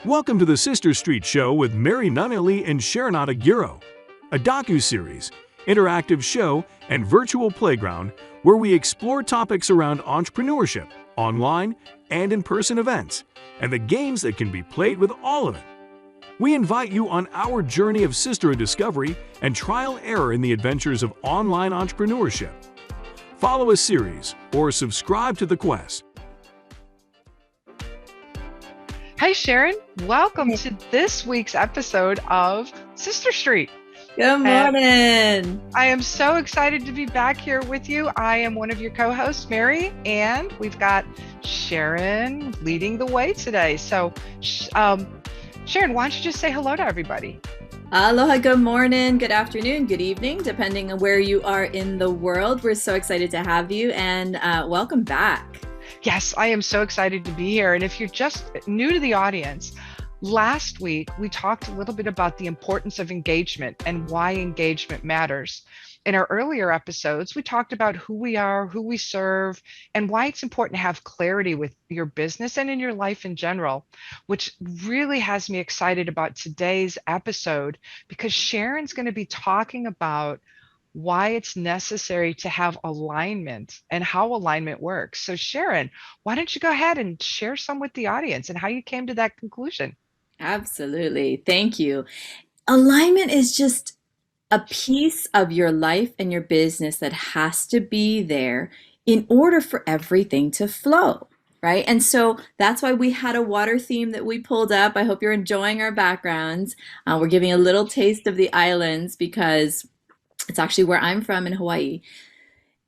Welcome to the Sister Street Show with Mary and Sharon, a docuseries, interactive show, and virtual playground where we explore topics around entrepreneurship, online and in-person events, and the games that can be played with all of it. We invite you on our journey of sisterhood discovery and trial error in the adventures of online entrepreneurship. Follow a series or subscribe to the quest. Hi, Sharon. Welcome to this week's episode of Sister Street. Good morning. I am so excited to be back here with you. I am one of your co-hosts, Mary, and we've got Sharon leading the way today. So, Sharon, why don't you just say hello to everybody? Aloha, good morning, good afternoon, good evening, depending on where you are in the world. We're so excited to have you and welcome back. Yes, I am so excited to be here. And if you're just new to the audience, last week we talked a little bit about the importance of engagement and why engagement matters. In our earlier episodes, we talked about who we are, who we serve, and why it's important to have clarity with your business and in your life in general, which really has me excited about today's episode because Sharon's going to be talking about why it's necessary to have alignment and how alignment works. So Sharon, why don't you go ahead and share some with the audience and how you came to that conclusion? Absolutely. Thank you. Alignment is just a piece of your life and your business that has to be there in order for everything to flow, right? And so that's why we had a water theme that we pulled up. I hope you're enjoying our backgrounds. We're giving a little taste of the islands because it's actually where I'm from in Hawaii.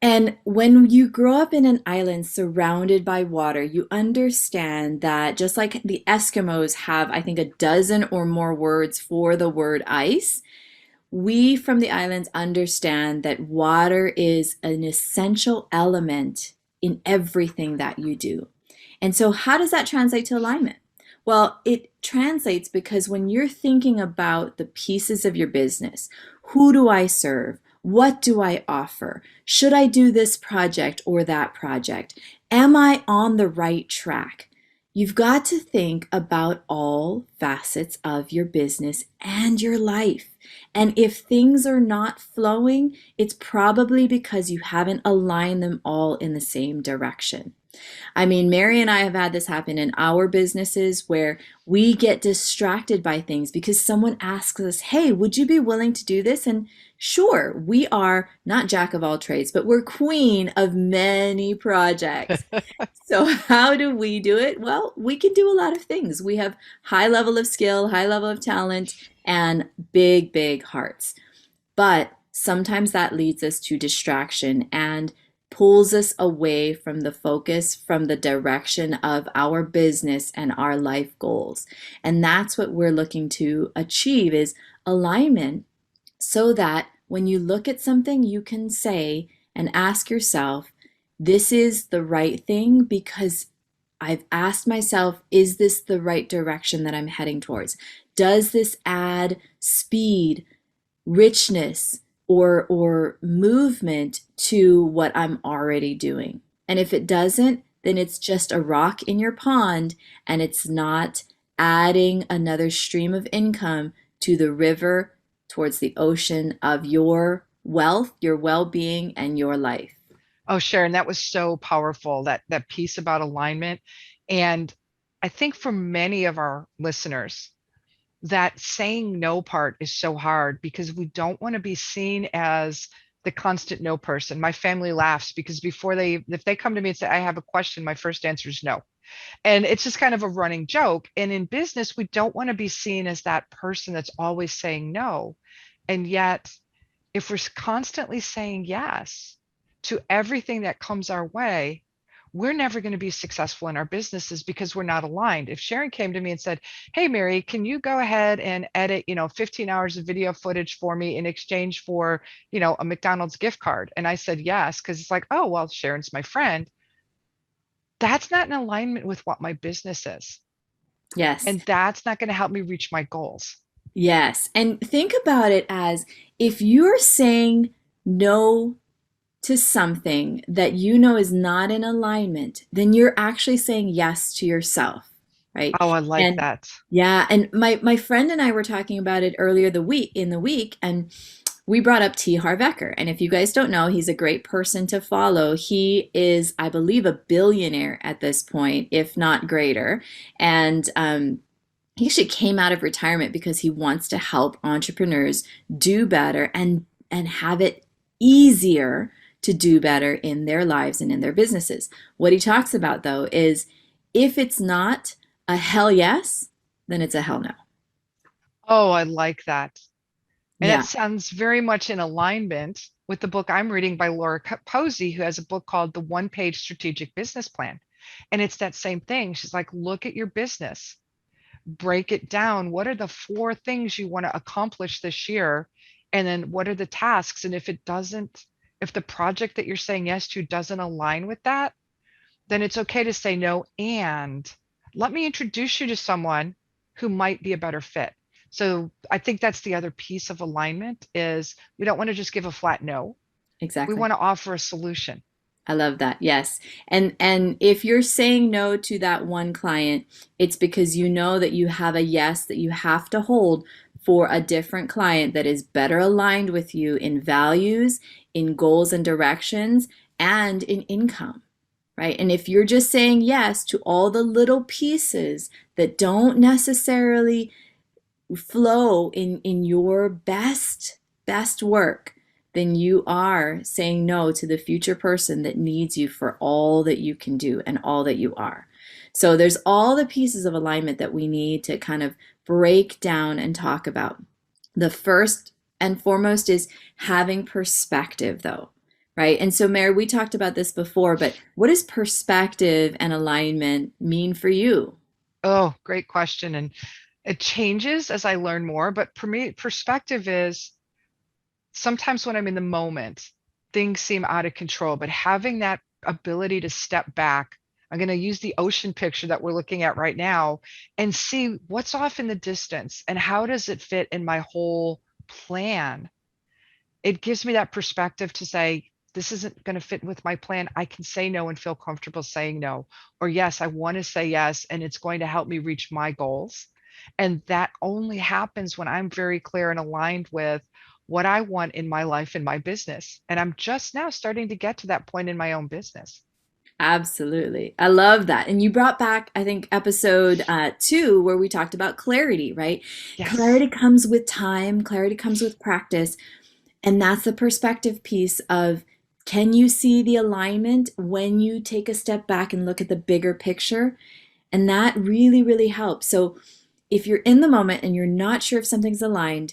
And when you grow up in an island surrounded by water, you understand that just like the Eskimos have, I think, a dozen or more words for the word ice, we from the islands understand that water is an essential element in everything that you do. And so how does that translate to alignment? Well, it translates because when you're thinking about the pieces of your business, who do I serve? What do I offer? Should I do this project or that project? Am I on the right track? You've got to think about all facets of your business and your life. And if things are not flowing, it's probably because you haven't aligned them all in the same direction. I mean, Mary and I have had this happen in our businesses where we get distracted by things because someone asks us, hey, would you be willing to do this? And sure, we are not jack of all trades, but we're queen of many projects. So how do we do it? Well, we can do a lot of things. We have high level of skill, high level of talent, and big, big hearts. But sometimes that leads us to distraction and pulls us away from the focus, from the direction of our business and our life goals. And that's what we're looking to achieve is alignment so that when you look at something, you can say and ask yourself, this is the right thing because I've asked myself, is this the right direction that I'm heading towards? Does this add speed, richness, or movement to what I'm already doing? And if it doesn't, then it's just a rock in your pond and it's not adding another stream of income to the river towards the ocean of your wealth, your well-being, and your life. Oh, Sharon, that was so powerful, that piece about alignment. And I think for many of our listeners, that saying no part is so hard because we don't want to be seen as the constant no person. My family laughs because if they come to me and say, I have a question, my first answer is no. And it's just kind of a running joke. And in business, we don't want to be seen as that person that's always saying no. And yet, if we're constantly saying yes to everything that comes our way, we're never going to be successful in our businesses because we're not aligned. If Sharon came to me and said, hey, Mary, can you go ahead and edit, 15 hours of video footage for me in exchange for, a McDonald's gift card? And I said, yes, because it's like, oh, well, Sharon's my friend. That's not in alignment with what my business is. Yes. And that's not going to help me reach my goals. Yes. And think about it as if you're saying no to something that you know is not in alignment, then you're actually saying yes to yourself. right? Oh, I like And that. yeah, and my friend and I were talking about it earlier the week, and we brought up T. Harv Eker. And if you guys don't know, he's a great person to follow. He is, I believe, a billionaire at this point, if not greater. And he actually came out of retirement because he wants to help entrepreneurs do better and have it easier to do better in their lives and in their businesses. What he talks about though is if it's not a hell yes, then it's a hell no. Oh, I like that. And that Yeah, sounds very much in alignment with the book I'm reading by Laura Posey, who has a book called The One Page Strategic Business Plan. And it's that same thing. She's like, look at your business, break it down. What are the four things you want to accomplish this year? And then what are the tasks? And if the project that you're saying yes to doesn't align with that, then it's okay to say no. And let me introduce you to someone who might be a better fit. So I think that's the other piece of alignment is we don't want to just give a flat no. We exactly. want to offer a solution. I love that. Yes. And if you're saying no to that one client, it's because you know that you have a yes that you have to hold for a different client that is better aligned with you in values, in goals and directions, and in income, right? And if you're just saying yes to all the little pieces that don't necessarily flow in your best work, then you are saying no to the future person that needs you for all that you can do and all that you are. So there's all the pieces of alignment that we need to kind of break down and talk about. The first and foremost is having perspective, though, right? And so, Mary, we talked about this before, but what does perspective and alignment mean for you? Oh, great question. And it changes as I learn more. But for me, perspective is sometimes when I'm in the moment, things seem out of control, but having that ability to step back, I'm going to use the ocean picture that we're looking at right now and see what's off in the distance and how does it fit in my whole plan. It gives me that perspective to say, this isn't going to fit with my plan. I can say no and feel comfortable saying no. Or yes, I want to say yes, and it's going to help me reach my goals. And that only happens when I'm very clear and aligned with what I want in my life and my business. And I'm just now starting to get to that point in my own business. Absolutely. I love that. And you brought back, I think, episode 2, where we talked about clarity, right? Yes. Clarity comes with time, clarity comes with practice. And that's the perspective piece of can you see the alignment when you take a step back and look at the bigger picture? And that really, really helps. So if you're in the moment and you're not sure if something's aligned,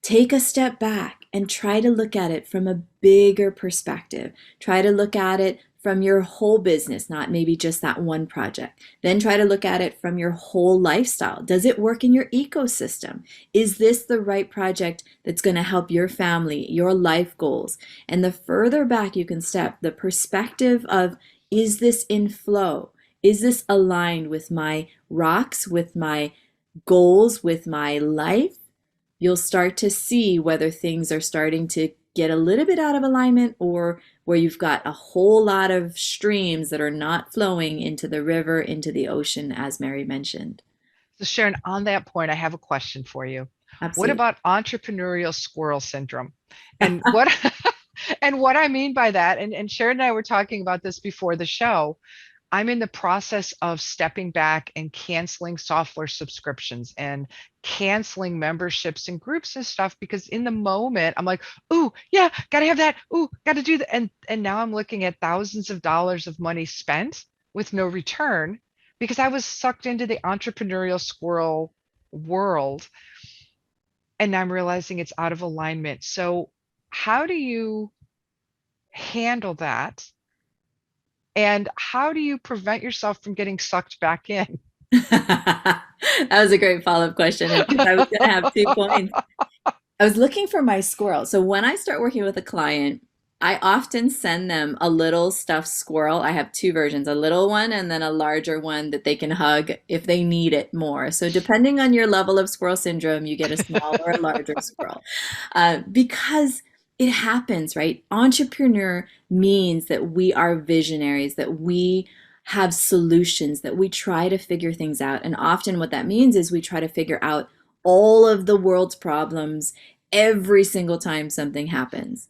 take a step back and try to look at it from a bigger perspective. Try to look at it from your whole business, not maybe just that one project. Then try to look at it from your whole lifestyle. Does it work in your ecosystem? Is this the right project that's going to help your family, your life goals? And the further back you can step, the perspective of is this in flow? Is this aligned with my rocks, with my goals, with my life? You'll start to see whether things are starting to get a little bit out of alignment or where you've got a whole lot of streams that are not flowing into the river, into the ocean, as Mary mentioned. So Sharon, on that point, I have a question for you. What Absolutely. about entrepreneurial squirrel syndrome? And what and what I mean by that, and Sharon and I were talking about this before the show. I'm in the process of stepping back and canceling software subscriptions and canceling memberships and groups and stuff because in the moment I'm like, "Ooh, yeah, got to have that. Ooh, got to do that." And now I'm looking at thousands of dollars of money spent with no return because I was sucked into the entrepreneurial squirrel world and now I'm realizing it's out of alignment. So, how do you handle that? And how do you prevent yourself from getting sucked back in? That was a great follow-up question. And because I was going to have 2 points. I was looking for my squirrel. So when I start working with a client, I often send them a little stuffed squirrel. I have two versions, a little one and then a larger one that they can hug if they need it more. So depending on your level of squirrel syndrome, you get a small or a larger squirrel. Because it happens, right? Entrepreneur means that we are visionaries, that we have solutions, that we try to figure things out. And often what that means is we try to figure out all of the world's problems every single time something happens.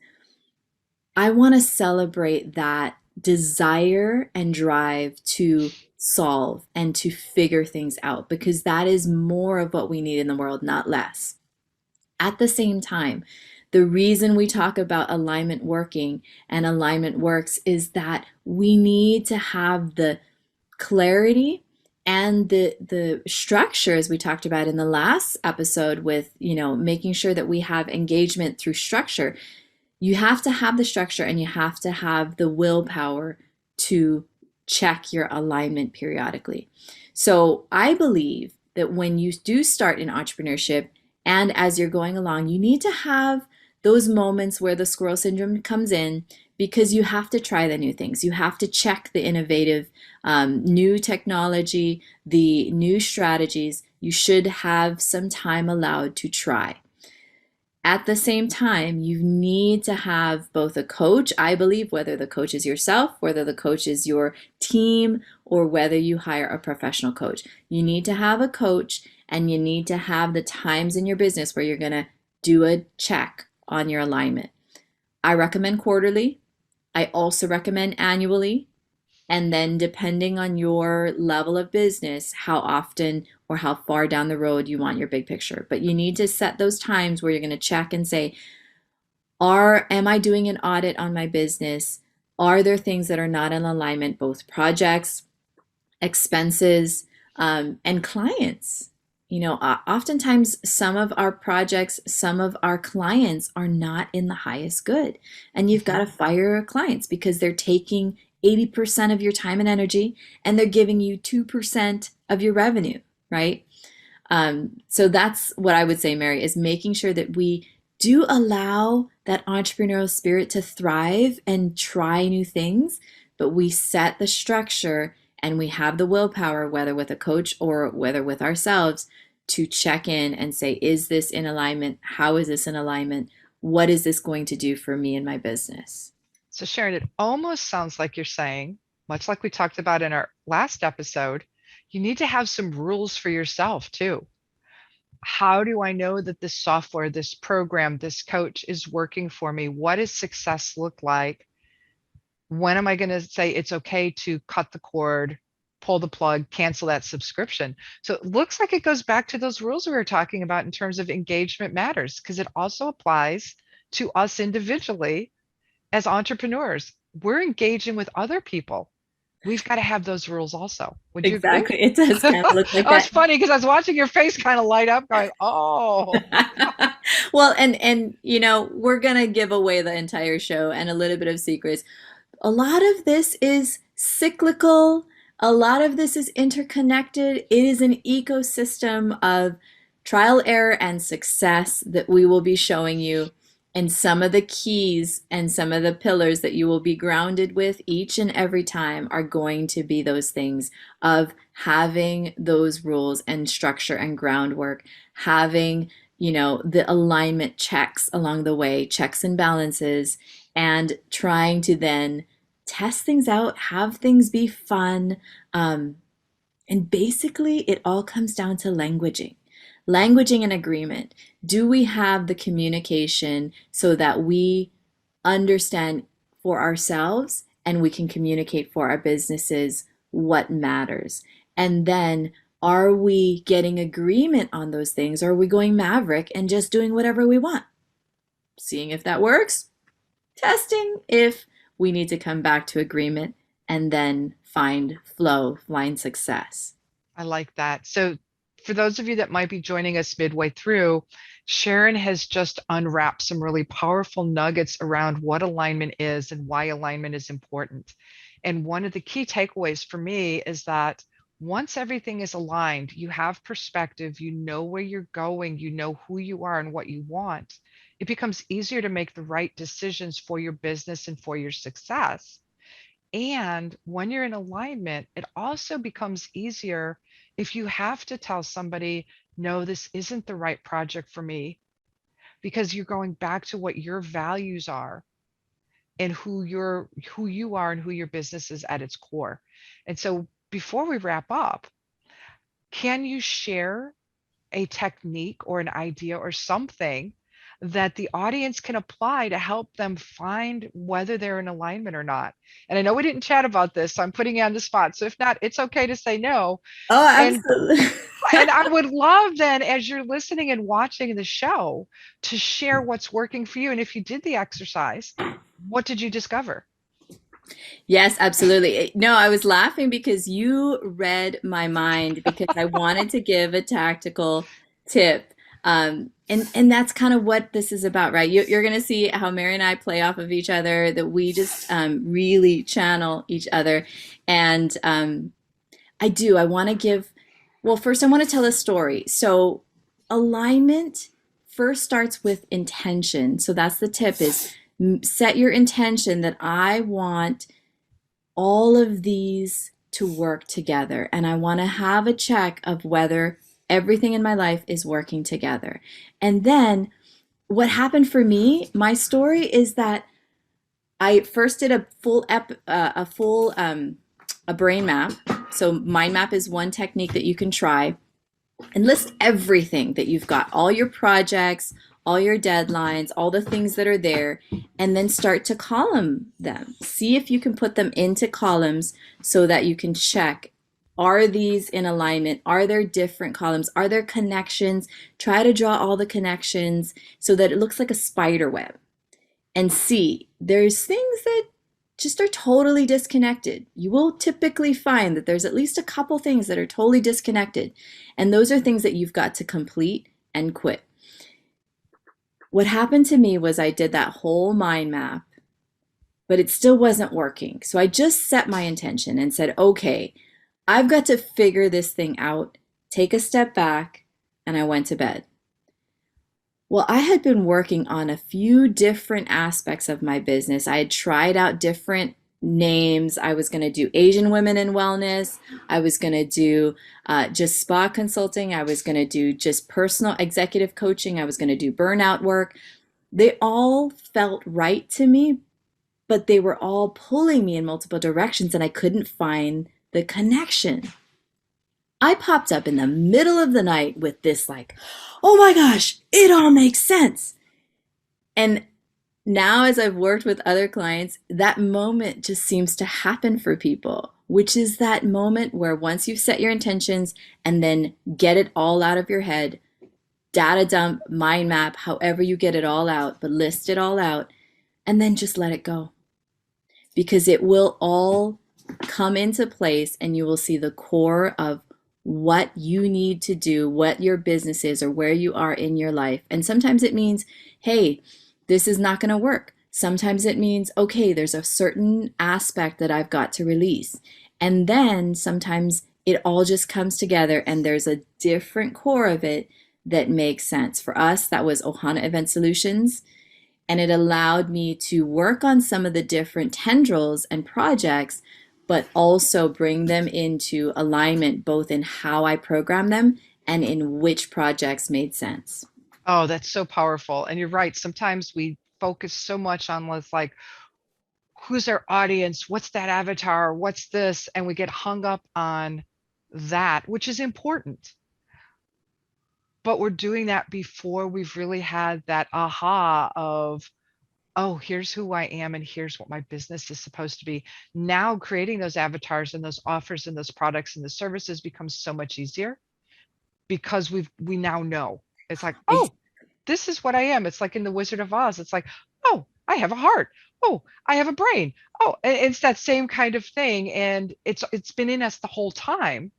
I want to celebrate that desire and drive to solve and to figure things out, because that is more of what we need in the world, not less. At the same time, the reason we talk about alignment working and alignment works is that we need to have the clarity and the structure, as we talked about in the last episode, with making sure that we have engagement through structure. You have to have the structure and you have to have the willpower to check your alignment periodically. So I believe that when you do start in entrepreneurship and as you're going along, you need to have those moments where the squirrel syndrome comes in, because you have to try the new things. You have to check the innovative new technology, the new strategies. You should have some time allowed to try. At the same time, you need to have both a coach, I believe, whether the coach is yourself, whether the coach is your team, or whether you hire a professional coach. You need to have a coach, and you need to have the times in your business where you're going to do a check on your alignment. I recommend quarterly. I also recommend annually. And then depending on your level of business, how often or how far down the road you want your big picture. But you need to set those times where you're going to check and say, am I doing an audit on my business? Are there things that are not in alignment, both projects, expenses, and clients? Oftentimes some of our projects, some of our clients are not in the highest good. And you've got to fire your clients because they're taking 80% of your time and energy, and they're giving you 2% of your revenue, right? So that's what I would say, Mary, is making sure that we do allow that entrepreneurial spirit to thrive and try new things, but we set the structure and we have the willpower, whether with a coach or whether with ourselves, to check in and say, is this in alignment? How is this in alignment? What is this going to do for me and my business? So Sharon, it almost sounds like you're saying, much like we talked about in our last episode, you need to have some rules for yourself too. How do I know that this software, this program, this coach is working for me? What does success look like? When am I going to say it's okay to cut the cord, pull the plug, cancel that subscription? So it looks like it goes back to those rules we were talking about in terms of engagement matters, because it also applies to us individually as entrepreneurs. We're engaging with other people. We've got to have those rules also. Would you agree? Exactly. It does kind of look like Oh, it's that. funny because I was watching your face kind of light up going, oh. Well, and we're gonna give away the entire show and a little bit of secrets. A lot of this is cyclical. A lot of this is interconnected. It is an ecosystem of trial, error, and success that we will be showing you. And some of the keys and some of the pillars that you will be grounded with each and every time are going to be those things of having those rules and structure and groundwork, having, the alignment checks along the way, checks and balances, and trying to then test things out, have things be fun. And basically, it all comes down to languaging. Languaging an agreement. Do we have the communication so that we understand for ourselves and we can communicate for our businesses what matters? And then are we getting agreement on those things, or are we going maverick and just doing whatever we want? Seeing if that works, testing if we need to come back to agreement, and then find flow, find success. I like that. So for those of you that might be joining us midway through, Sharon has just unwrapped some really powerful nuggets around what alignment is and why alignment is important. And one of the key takeaways for me is that once everything is aligned, you have perspective, you know where you're going, you know who you are and what you want. It becomes easier to make the right decisions for your business and for your success. And when you're in alignment, it also becomes easier if you have to tell somebody, no, this isn't the right project for me, because you're going back to what your values are. and who you are and who your business is at its core. And so before we wrap up, can you share a technique or an idea or something that the audience can apply to help them find whether they're in alignment or not? And I know we didn't chat about this, so I'm putting you on the spot. So if not, it's okay to say no. Oh, And absolutely. and I would love then, as you're listening and watching the show, to share what's working for you. And if you did the exercise, what did you discover? Yes, absolutely. No, I was laughing because you read my mind because I wanted to give a tactical tip. And that's kind of what this is about, right? You're going to see how Mary and I play off of each other, that we just really channel each other. And I want to give, well, first I want to tell a story. So alignment first starts with intention. So that's the tip is set your intention that I want all of these to work together. And I want to have a check of whether everything in my life is working together. And then what happened for me, my story is that I first did a brain map. So mind map is one technique that you can try and list everything that you've got, all your projects, all your deadlines, all the things that are there, and then start to column them. See if you can put them into columns so that you can check, are these in alignment? Are there different columns? Are there connections? Try to draw all the connections so that it looks like a spider web. And see, there's things that just are totally disconnected. You will typically find that there's at least a couple things that are totally disconnected. And those are things that you've got to complete and quit. What happened to me was I did that whole mind map, but it still wasn't working. So I just set my intention and said, okay, I've got to figure this thing out, take a step back, and I went to bed. Well, I had been working on a few different aspects of my business. I had tried out different names. I was going to do Asian women in wellness. I was going to do just spa consulting. I was going to do just personal executive coaching. I was going to do burnout work. They all felt right to me, but they were all pulling me in multiple directions and I couldn't find the connection. I popped up in the middle of the night with this like, oh my gosh, it all makes sense. And now as I've worked with other clients, that moment just seems to happen for people, which is that moment where once you've set your intentions and then get it all out of your head, data dump, mind map, however you get it all out, but list it all out, and then just let it go. Because it will all come into place and you will see the core of what you need to do, what your business is, or where you are in your life. And sometimes it means, hey, this is not going to work. Sometimes it means, okay, there's a certain aspect that I've got to release. And then sometimes it all just comes together and there's a different core of it that makes sense. For us, that was Ohana Event Solutions. And it allowed me to work on some of the different tendrils and projects, but also bring them into alignment, both in how I program them and in which projects made sense. Oh, that's so powerful. And you're right. Sometimes we focus so much on what's like, who's our audience? What's that avatar? What's this? And we get hung up on that, which is important. But we're doing that before we've really had that aha of, oh, here's who I am and here's what my business is supposed to be. Now creating those avatars and those offers and those products and the services becomes so much easier because we now know. It's like, oh, this is what I am. It's like in the Wizard of Oz. It's like, oh, I have a heart. Oh, I have a brain. Oh, and it's that same kind of thing. And it's been in us the whole time.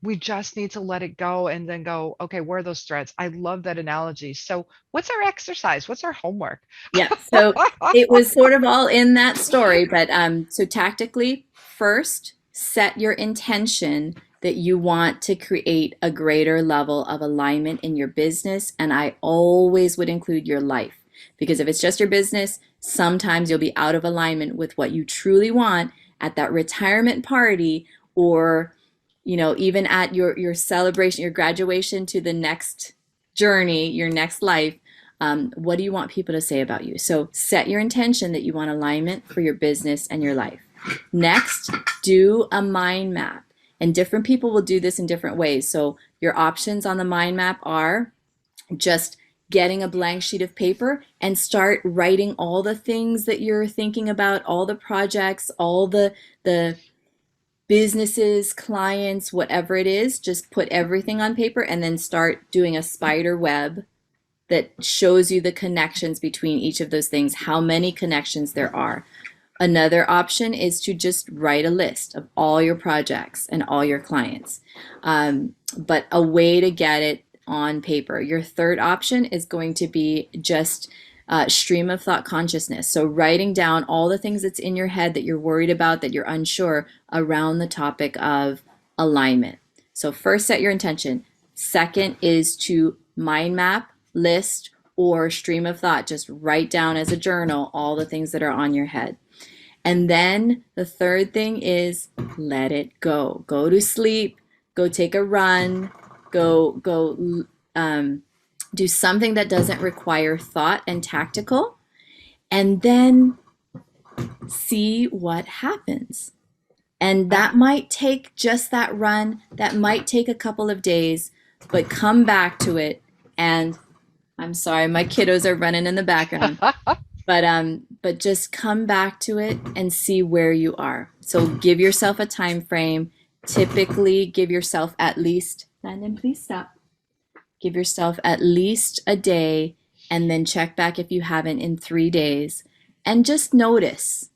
We just need to let it go and then go, okay, where are those threads? I love that analogy. So what's our exercise? What's our homework? Yeah, so it was sort of all in that story, but so tactically, first, set your intention that you want to create a greater level of alignment in your business, and I always would include your life, because if it's just your business, sometimes you'll be out of alignment with what you truly want at that retirement party, or even at your celebration, your graduation to the next journey, your next life. What do you want people to say about you? So set your intention that you want alignment for your business and your life. Next, do a mind map. And different people will do this in different ways. So your options on the mind map are just getting a blank sheet of paper and start writing all the things that you're thinking about, all the projects, all the businesses, clients, whatever it is. Just put everything on paper and then start doing a spider web that shows you the connections between each of those things, how many connections there are. Another option is to just write a list of all your projects and all your clients, but a way to get it on paper. Your third option is going to be just stream of thought consciousness. So writing down all the things that's in your head that you're worried about, that you're unsure around the topic of alignment. So first, set your intention. Second is to mind map, list, or stream of thought. Just write down as a journal all the things that are on your head. And then the third thing is let it go. Go to sleep, go take a run, go do something that doesn't require thought and tactical, and then see what happens. And that might take just that run, that might take a couple of days, but come back to it. And I'm sorry, my kiddos are running in the background. But just come back to it and see where you are. So give yourself a time frame. Typically give yourself at least, Landon, please stop. Give yourself at least a day and then check back if you haven't in 3 days. And just notice.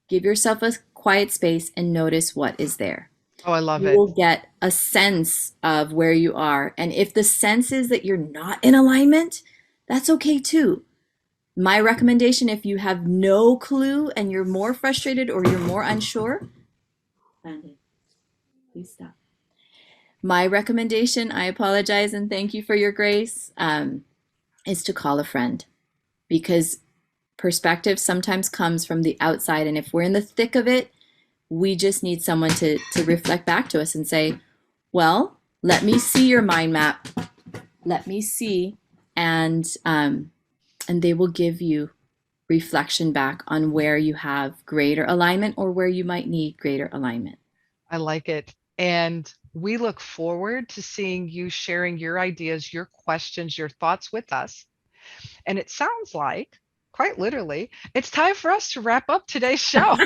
Give yourself a quiet space and notice what is there. Oh, I love it. You will get a sense of where you are. And if the sense is that you're not in alignment, that's okay too. My recommendation, if you have no clue and you're more frustrated or you're more unsure, Landon, please stop. My recommendation, I apologize and thank you for your grace, is to call a friend, because perspective sometimes comes from the outside. And if we're in the thick of it, we just need someone to reflect back to us and say, well, let me see your mind map. Let me see. And they will give you reflection back on where you have greater alignment or where you might need greater alignment. I like it. And we look forward to seeing you sharing your ideas, your questions, your thoughts with us. And it sounds like, quite literally, it's time for us to wrap up today's show.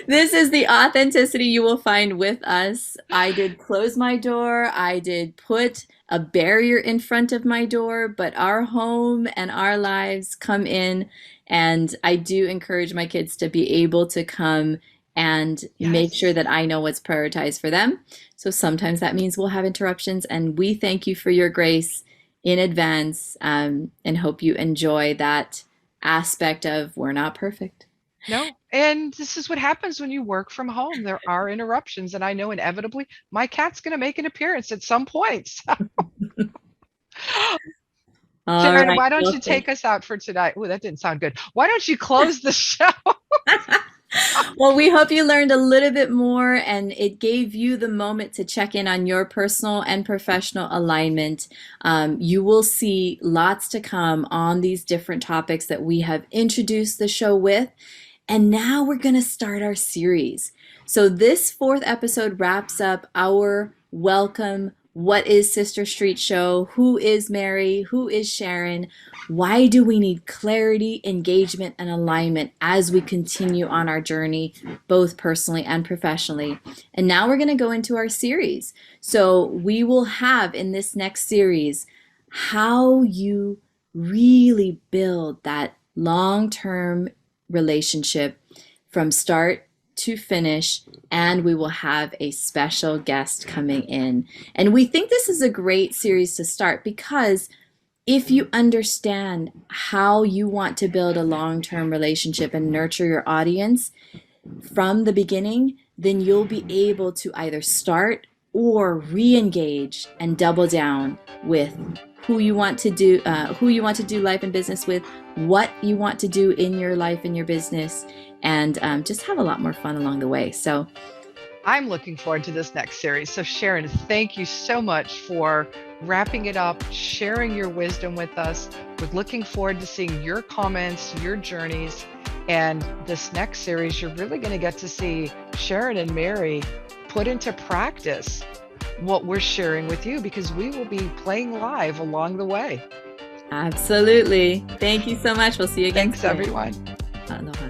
This is the authenticity you will find with us. I did close my door. I did put a barrier in front of my door, but our home and our lives come in. And I do encourage my kids to be able to come and make sure that I know what's prioritized for them. So sometimes that means we'll have interruptions, and we thank you for your grace in advance, and hope you enjoy that aspect of we're not perfect. No, and this is what happens when you work from home. There are interruptions, and I know inevitably my cat's going to make an appearance at some point. So. Sharon, right, why don't you take us out for tonight? Oh, that didn't sound good. Why don't you close the show? Well, we hope you learned a little bit more and it gave you the moment to check in on your personal and professional alignment. You will see lots to come on these different topics that we have introduced the show with. And now we're going to start our series. So this 4th episode wraps up our welcome. What is Sister Street Show? Who is Mary? Who is Sharon? Why do we need clarity, engagement, and alignment as we continue on our journey, both personally and professionally? And now we're going to go into our series. So we will have in this next series how you really build that long-term relationship from start to finish, and we will have a special guest coming in. And we think this is a great series to start because if you understand how you want to build a long-term relationship and nurture your audience from the beginning, then you'll be able to either start or re-engage and double down with who you want to do life and business with, what you want to do in your life and your business, and just have a lot more fun along the way. So I'm looking forward to this next series. So Sharon, thank you so much for wrapping it up, sharing your wisdom with us. We're looking forward to seeing your comments, your journeys. And this next series, you're really going to get to see Sharon and Mary put into practice what we're sharing with you, because we will be playing live along the way. Absolutely. Thank you so much. We'll see you again Thanks, soon. everyone. Aloha.